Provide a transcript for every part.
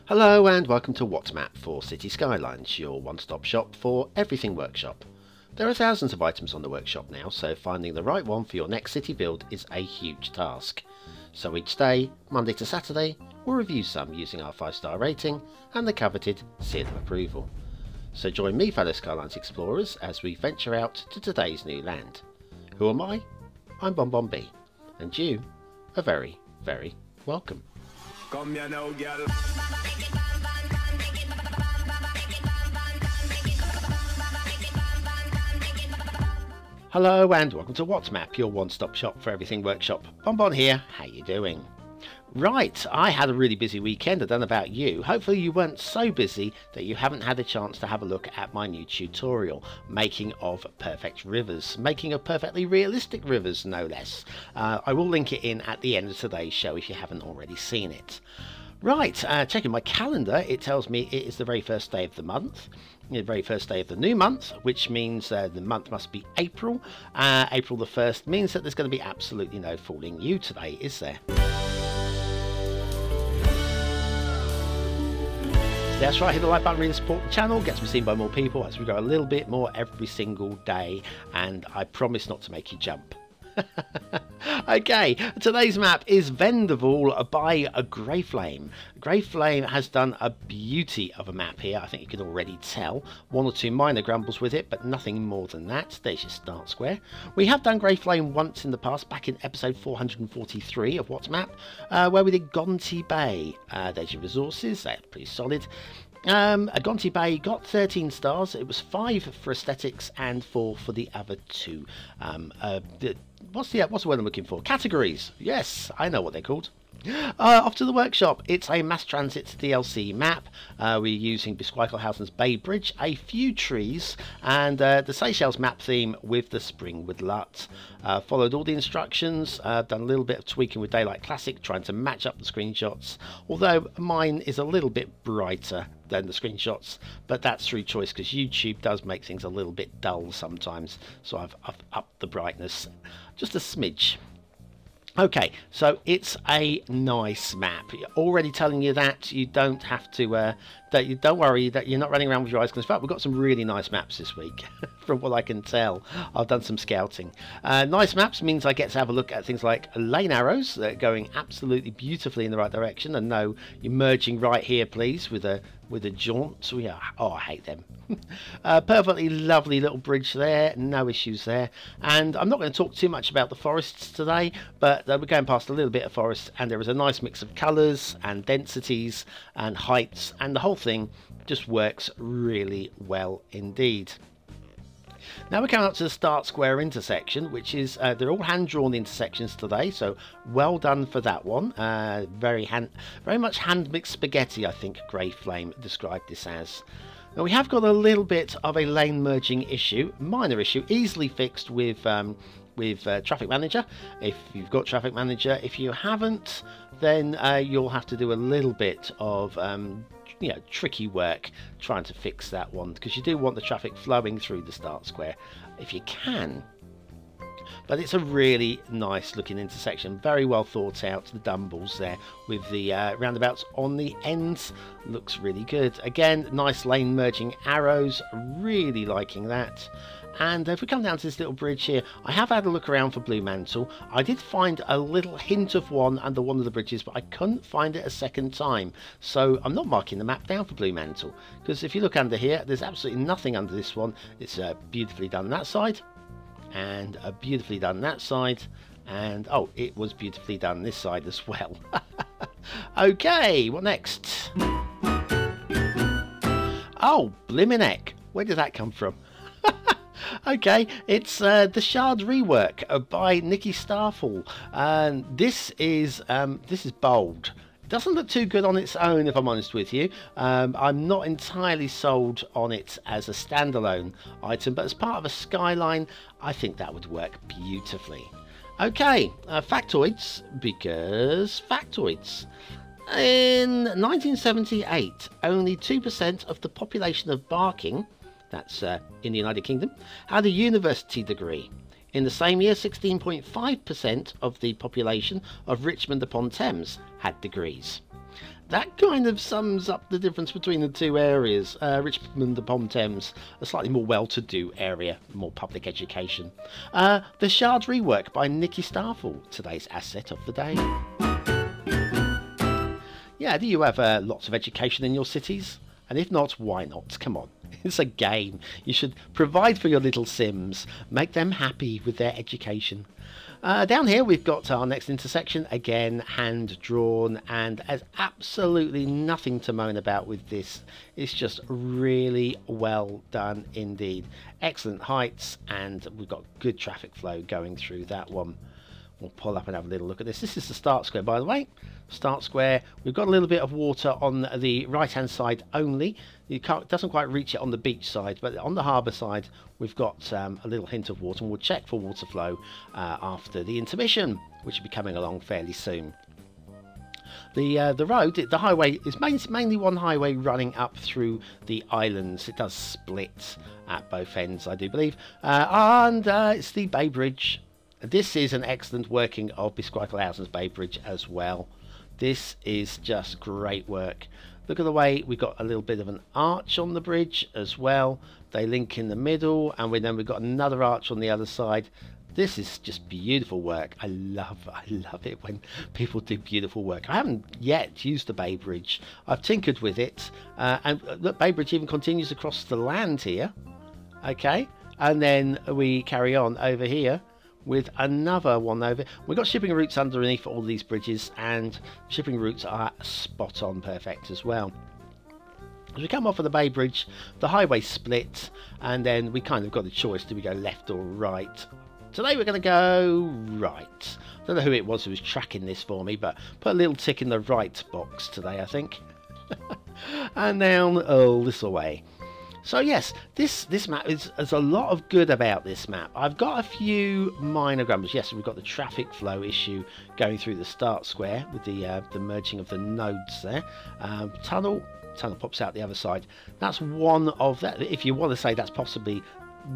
Hello and welcome to What's Map for Cities Skylines, your one-stop shop for everything workshop. There are thousands of items on the workshop now, so finding the right one for your next city build is a huge task. So each day, Monday to Saturday, we'll review some using our 5-star rating and the coveted seal of approval. So join me, fellow Skylines explorers, as we venture out to today's new land. Who am I? I'm BonBonB, and you are very, very welcome. Come here now, girl. Hello and welcome to What's Map, your one-stop shop for everything workshop. BonBon here, how you doing? Right, I had a really busy weekend. I don't know about you. Hopefully you weren't so busy that you haven't had a chance to have a look at my new tutorial, making of perfect rivers, making of perfectly realistic rivers, no less. I will link it in at the end of today's show if you haven't already seen it. Right, checking my calendar, it tells me it is the very first day of the month, the very first day of the new month, which means the month must be April. April the 1st means that there's going to be absolutely no fooling you today, is there? That's right, hit the like button, really support the channel, get to be seen by more people as we go a little bit more every single day, and I promise not to make you jump. Okay, today's map is Vendaval by a Grey Flame. Grey Flame has done a beauty of a map here, I think you can already tell. One or two minor grumbles with it, but nothing more than that. There's your start square. We have done Grey Flame once in the past, back in episode 443 of What's Map, where we did Gonti Bay. There's your resources, they're pretty solid. Gonti Bay got 13 stars. It was 5 for aesthetics and 4 for the other two. What's the word I'm looking for? Categories. Yes, I know what they're called. Off to the workshop. It's a mass transit DLC map. We're using Bisquickelhausen's Bay Bridge, a few trees, and the Seychelles map theme with the Springwood Lut. Followed all the instructions, done a little bit of tweaking with Daylight Classic, trying to match up the screenshots, although mine is a little bit brighter than the screenshots, but that's through choice because YouTube does make things a little bit dull sometimes, so I've upped the brightness just a smidge. Okay, so it's a nice map. Already telling you that you don't have to, don't worry that you're not running around with your eyes closed. In fact, we've got some really nice maps this week, from what I can tell. I've done some scouting. Nice maps means I get to have a look at things like lane arrows that are going absolutely beautifully in the right direction. And no, you're merging right here, please, with a jaunt. Oh, I hate them. Perfectly lovely little bridge there, no issues there. And I'm not going to talk too much about the forests today, but we're going past a little bit of forest, and there is a nice mix of colours and densities and heights, and the whole thing just works really well indeed. Now we're coming up to the start square intersection, which is they're all hand-drawn intersections today, so well done for that one. Very much hand-mixed spaghetti, I think Grey Flame described this as. Now we have got a little bit of a lane merging issue, minor issue, easily fixed with Traffic Manager. If you've got Traffic Manager, if you haven't, then you'll have to do a little bit of tricky work trying to fix that one, because you do want the traffic flowing through the start square if you can. But it's a really nice looking intersection, very well thought out. The dumbles there with the roundabouts on the ends looks really good. Again, nice lane merging arrows, really liking that. And if we come down to this little bridge here, I have had a look around for Blue Mantle. I did find a little hint of one under one of the bridges, but I couldn't find it a second time. So I'm not marking the map down for Blue Mantle, because if you look under here, there's absolutely nothing under this one. It's beautifully done that side, and beautifully done that side, and oh, it was beautifully done this side as well. Okay, what next? Oh, blimmin' heck, where did that come from? Okay, it's the Chard Rework by Nikki Staefel. This is bold. It doesn't look too good on its own, if I'm honest with you. I'm not entirely sold on it as a standalone item, but as part of a skyline, I think that would work beautifully. Okay, factoids, because factoids. In 1978, only 2% of the population of Barking, that's in the United Kingdom, had a university degree. In the same year, 16.5% of the population of Richmond upon Thames had degrees. That kind of sums up the difference between the two areas. Richmond upon Thames, a slightly more well-to-do area, more public education. The Chard Rework by Nikki Staefel, today's asset of the day. Yeah, do you have lots of education in your cities? And if not, why not? Come on, it's a game. You should provide for your little Sims, make them happy with their education. Down here we've got our next intersection, again hand drawn, and there's absolutely nothing to moan about with this. It's just really well done indeed. Excellent heights, and we've got good traffic flow going through that one. We'll pull up and have a little look at this. This is the start square, by the way. Start square. We've got a little bit of water on the right-hand side only. It doesn't quite reach it on the beach side, but on the harbour side, we've got a little hint of water, and we'll check for water flow after the intermission, which will be coming along fairly soon. The road, the highway, is mainly one highway running up through the islands. It does split at both ends, I do believe, and it's the Bay Bridge. This is an excellent working of Bisquickelhausen's Bay Bridge as well. This is just great work. Look at the way we've got a little bit of an arch on the bridge as well. They link in the middle, and then we've got another arch on the other side. This is just beautiful work. I love it when people do beautiful work. I haven't yet used the Bay Bridge. I've tinkered with it, and look, Bay Bridge even continues across the land here. Okay, and then we carry on over here with another one over. We've got shipping routes underneath all these bridges, and shipping routes are spot on perfect as well. As we come off of the Bay Bridge, the highway split, and then we kind of got a choice: do we go left or right? Today we're going to go right. I don't know who it was who was tracking this for me, but put a little tick in the right box today, I think. And down all this way. So yes, this map there's a lot of good about this map. I've got a few minor grumbles. Yes, we've got the traffic flow issue going through the start square with the merging of the nodes there. Tunnel pops out the other side. That's one of that. If you want to say that's possibly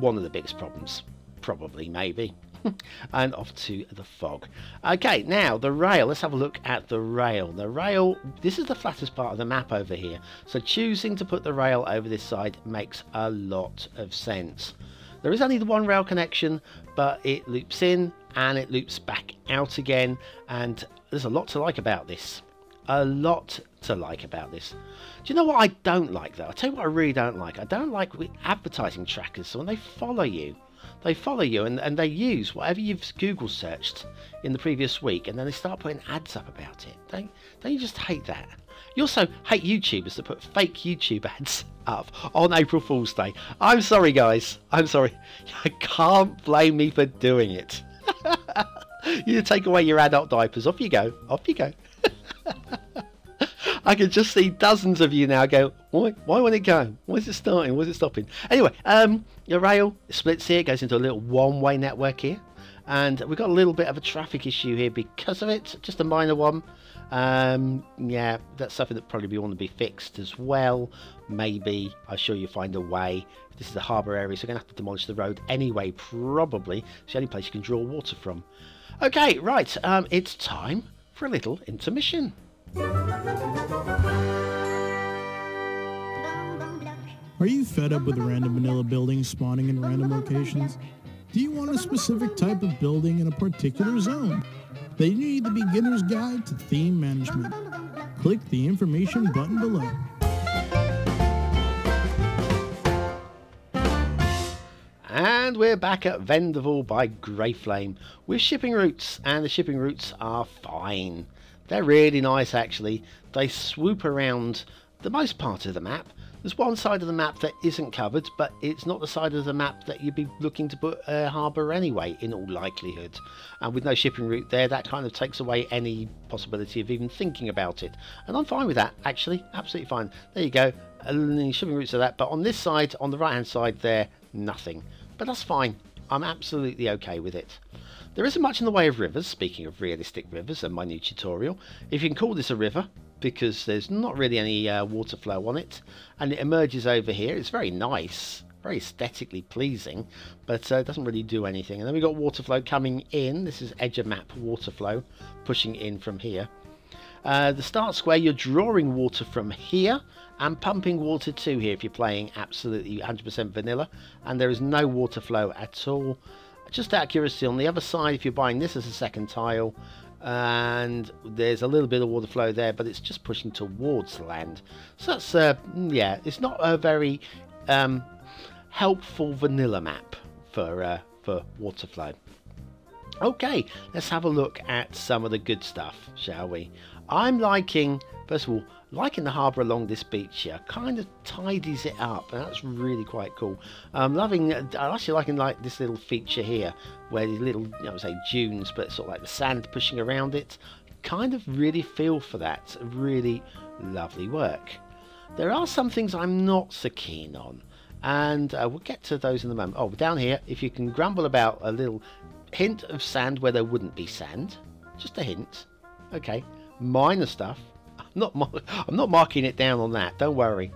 one of the biggest problems, probably, maybe. And off to the fog. Okay, now the rail. Let's have a look at the rail. The rail, this is the flattest part of the map over here. So choosing to put the rail over this side makes a lot of sense. There is only the one rail connection, but it loops in and it loops back out again. And there's a lot to like about this. A lot to like about this. Do you know what I don't like though? I'll tell you what I really don't like. I don't like with advertising trackers. So when they follow you, and they use whatever you've Google searched in the previous week, and then they start putting ads up about it. Don't you just hate that? You also hate YouTubers that put fake YouTube ads up on April Fool's Day. I'm sorry, guys. I'm sorry. I can't blame me for doing it. You take away your adult diapers. Off you go. Off you go. I can just see dozens of you now go, why won't it go? Why is it starting? Why is it stopping? Anyway, the rail splits here, goes into a little one-way network here. And we've got a little bit of a traffic issue here because of it, just a minor one. Yeah, that's something that probably want to be fixed as well. Maybe, I'm sure you'll find a way. This is the harbour area, so we're going to have to demolish the road anyway, probably. It's the only place you can draw water from. Okay, right, it's time for a little intermission. Are you fed up with random vanilla buildings spawning in random locations? Do you want a specific type of building in a particular zone? Then you need the beginner's guide to theme management. Click the information button below. And we're back at Vendaval by Greyflame with shipping routes, and the shipping routes are fine. They're really nice actually. They swoop around the most part of the map. There's one side of the map that isn't covered, but it's not the side of the map that you'd be looking to put a harbour anyway, in all likelihood. And with no shipping route there, that kind of takes away any possibility of even thinking about it. And I'm fine with that, actually. Absolutely fine. There you go. Shipping routes are that. But on this side, on the right-hand side there, nothing. But that's fine. I'm absolutely okay with it. There isn't much in the way of rivers, speaking of realistic rivers and my new tutorial. If you can call this a river, because there's not really any water flow on it, and it emerges over here. It's very nice, very aesthetically pleasing, but it doesn't really do anything. And then we've got water flow coming in. This is edge of map water flow pushing in from here. The start square, you're drawing water from here and pumping water to here if you're playing absolutely 100% vanilla, and there is no water flow at all. Just out of curiosity, on the other side, if you're buying this as a second tile, and there's a little bit of water flow there, but it's just pushing towards the land. So that's yeah, it's not a very helpful vanilla map for water flow. Okay, let's have a look at some of the good stuff, shall we? I'm liking, first of all, liking the harbour along this beach here. Kind of tidies it up, and that's really quite cool. I'm actually liking like this little feature here, where these little, I would say dunes, but sort of like the sand pushing around it. Kind of really feel for that. Really lovely work. There are some things I'm not so keen on, and we'll get to those in a moment. Oh, down here, if you can grumble about a little hint of sand where there wouldn't be sand, just a hint. Okay, minor stuff. I'm not marking it down on that, don't worry.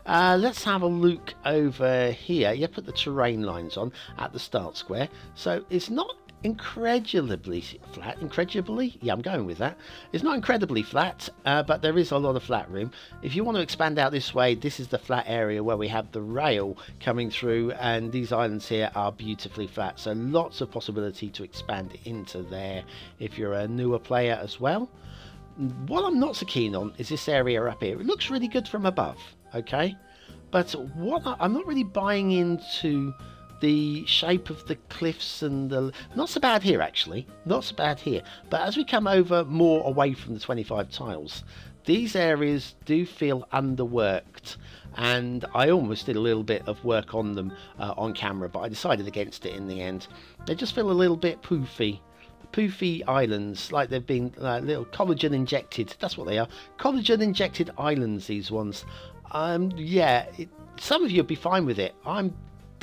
Let's have a look over here. You put the terrain lines on at the start square, so it's not incredibly flat. Incredibly? Yeah, I'm going with that. It's not incredibly flat, but there is a lot of flat room. If you want to expand out this way, this is the flat area where we have the rail coming through, and these islands here are beautifully flat, so lots of possibility to expand into there if you're a newer player as well. What I'm not so keen on is this area up here. It looks really good from above, okay, but what I'm not really buying into the shape of the cliffs, and the not so bad here actually, not so bad here, but as we come over more away from the 25 tiles, these areas do feel underworked, and I almost did a little bit of work on them on camera, but I decided against it in the end. They just feel a little bit poofy islands, like they've been little collagen injected. That's what they are, collagen injected islands, these ones. Yeah, some of you would be fine with it.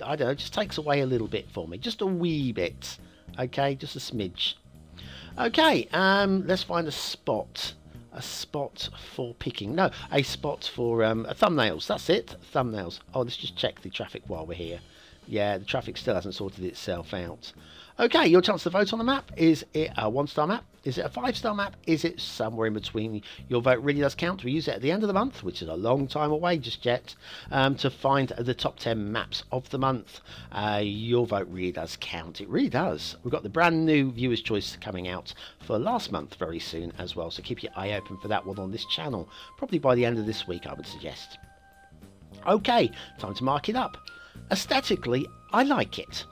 I don't know, it just takes away a little bit for me, just a wee bit. Okay, just a smidge. Okay, let's find a spot for picking. No, a spot for thumbnails. That's it, thumbnails. Oh, let's just check the traffic while we're here. Yeah, the traffic still hasn't sorted itself out. Okay, your chance to vote on the map. Is it a 1-star map? Is it a 5-star map? Is it somewhere in between? Your vote really does count. We use it at the end of the month, which is a long time away just yet, to find the top 10 maps of the month. Your vote really does count. It really does. We've got the brand new Viewer's Choice coming out for last month very soon as well, so keep your eye open for that one on this channel. Probably by the end of this week, I would suggest. Okay, time to mark it up. Aesthetically, I like it.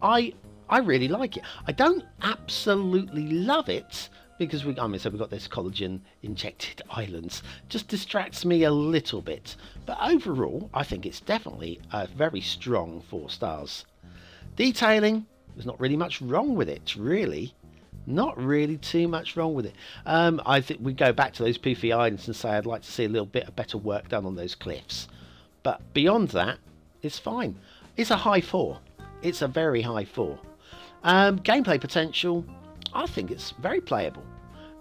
I really like it. I don't absolutely love it because we've got this collagen injected islands. Just distracts me a little bit. But overall, I think it's definitely a very strong 4 stars. Detailing, there's not really much wrong with it, really. Not really too much wrong with it. I think we go back to those poofy islands and say I'd like to see a little bit of better work done on those cliffs. But beyond that, it's fine. It's a high 4. It's a very high 4. Gameplay potential, I think it's very playable.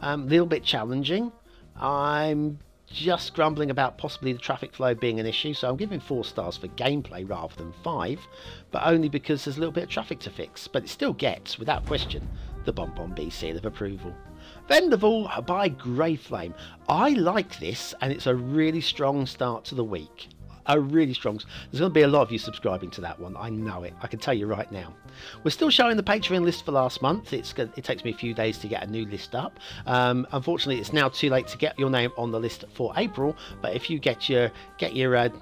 A little bit challenging. I'm just grumbling about possibly the traffic flow being an issue, so I'm giving 4 stars for gameplay rather than 5, but only because there's a little bit of traffic to fix. But it still gets, without question, the BonBonB seal of approval. Vendaval by Grey Flame. I like this, and it's a really strong start to the week. A really strong. There's going to be a lot of you subscribing to that one. I know it. I can tell you right now. We're still showing the Patreon list for last month. It takes me a few days to get a new list up. Unfortunately, it's now too late to get your name on the list for April. But if you get your pledge,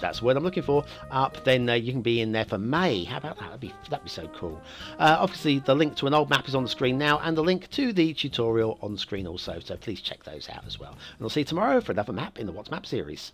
that's the word I'm looking for, up, then you can be in there for May. How about that? That'd be so cool. Obviously, the link to an old map is on the screen now, and the link to the tutorial on the screen also. So please check those out as well. And I'll see you tomorrow for another map in the What's Map series.